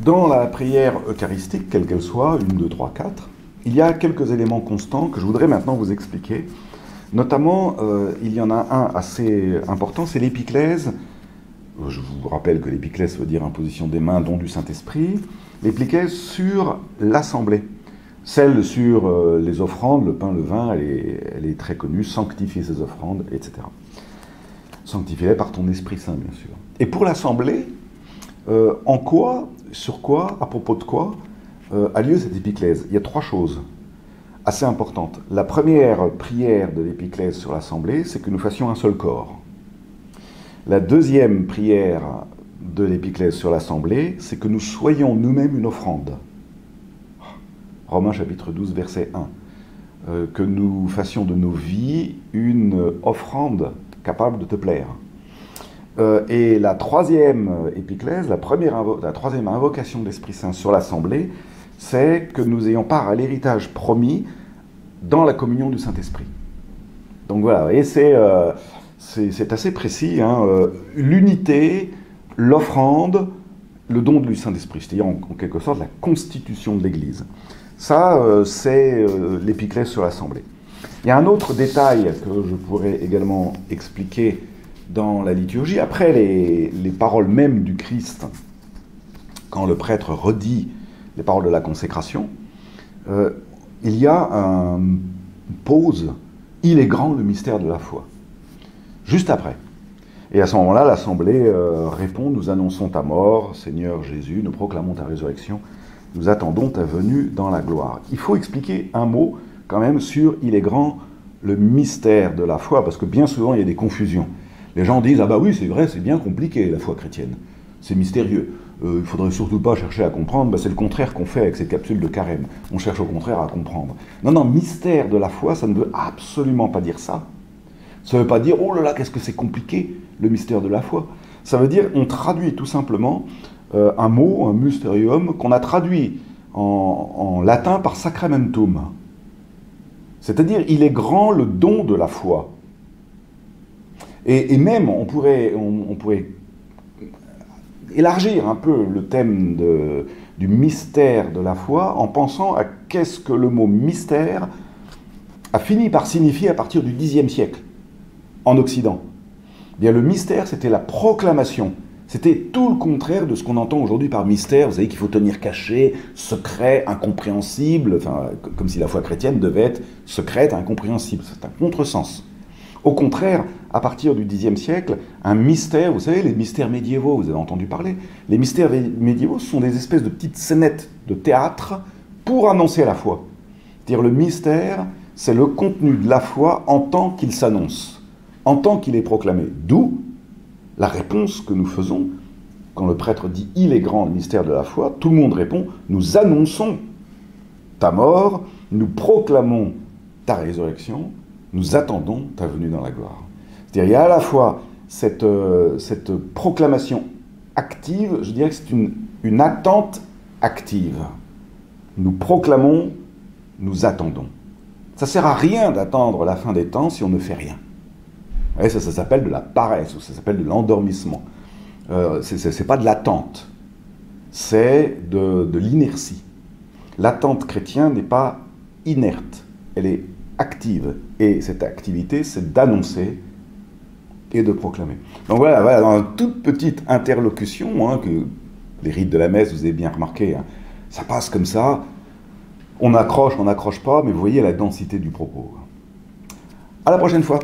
Dans la prière eucharistique, quelle qu'elle soit, 1, 2, 3, 4, il y a quelques éléments constants que je voudrais maintenant vous expliquer. Notamment, il y en a un assez important, c'est l'épiclèse. Je vous rappelle que l'épiclèse veut dire imposition des mains, don du Saint-Esprit. L'épiclèse sur l'assemblée. Celle sur les offrandes, le pain, le vin, elle est très connue, sanctifier ces offrandes, etc. Sanctifie-les par ton Esprit Saint, bien sûr. Et pour l'assemblée, en quoi, sur quoi, à propos de quoi a lieu cette épiclèse? Il y a 3 choses assez importantes. La première prière de l'épiclèse sur l'assemblée, c'est que nous fassions un seul corps. La deuxième prière de l'épiclèse sur l'assemblée, c'est que nous soyons nous-mêmes une offrande. Romains chapitre 12, verset 1. Que nous fassions de nos vies une offrande capable de te plaire. Et la troisième épiclèse, la troisième invocation de l'Esprit Saint sur l'assemblée, c'est que nous ayons part à l'héritage promis dans la communion du Saint-Esprit. Donc voilà, et c'est assez précis, hein, l'unité, l'offrande, le don du Saint-Esprit, c'est-à-dire en quelque sorte la constitution de l'Église. Ça, c'est l'épiclèse sur l'assemblée. Il y a un autre détail que je pourrais également expliquer dans la liturgie. Après les paroles mêmes du Christ, quand le prêtre redit les paroles de la consécration, il y a une pause. Il est grand le mystère de la foi. Juste après. Et à ce moment-là, l'Assemblée répond: nous annonçons ta mort, Seigneur Jésus, nous proclamons ta résurrection, nous attendons ta venue dans la gloire. Il faut expliquer un mot quand même sur il est grand le mystère de la foi, parce que bien souvent il y a des confusions. Les gens disent: ah bah oui, c'est vrai, c'est bien compliqué la foi chrétienne, c'est mystérieux. Il ne faudrait surtout pas chercher à comprendre. Ben, c'est le contraire qu'on fait avec ces capsules de carême. On cherche au contraire à comprendre. Non, non, mystère de la foi, ça ne veut absolument pas dire ça. Ça ne veut pas dire: oh là là, qu'est-ce que c'est compliqué, le mystère de la foi. Ça veut dire, on traduit tout simplement un mot, un mysterium, qu'on a traduit en latin par sacramentum. C'est-à-dire, il est grand le don de la foi. Et même, on pourrait élargir un peu le thème du mystère de la foi en pensant à qu'est-ce que le mot mystère a fini par signifier à partir du Xe siècle, en Occident. Eh bien, le mystère, c'était la proclamation. C'était tout le contraire de ce qu'on entend aujourd'hui par mystère. Vous savez qu'il faut tenir caché, secret, incompréhensible, enfin, comme si la foi chrétienne devait être secrète, incompréhensible. C'est un contresens. Au contraire, à partir du Xe siècle, un mystère, vous savez, les mystères médiévaux, vous avez entendu parler, les mystères médiévaux, ce sont des espèces de petites scénettes de théâtre pour annoncer la foi. C'est-à-dire le mystère, c'est le contenu de la foi en tant qu'il s'annonce, en tant qu'il est proclamé. D'où la réponse que nous faisons quand le prêtre dit « il est grand le mystère de la foi », tout le monde répond « nous annonçons ta mort, nous proclamons ta résurrection, nous attendons ta venue dans la gloire ». C'est-à-dire il y a à la fois cette proclamation active, je dirais que c'est une attente active. Nous proclamons, nous attendons. Ça ne sert à rien d'attendre la fin des temps si on ne fait rien. Et ça s'appelle de la paresse, ou ça s'appelle de l'endormissement. C'est pas de l'attente, c'est de l'inertie. L'attente chrétienne n'est pas inerte, elle est active. Et cette activité, c'est d'annoncer et de proclamer. Donc voilà, dans une toute petite interlocution, hein, que les rites de la messe, vous avez bien remarqué, hein, ça passe comme ça, on n'accroche pas, mais vous voyez la densité du propos. À la prochaine fois.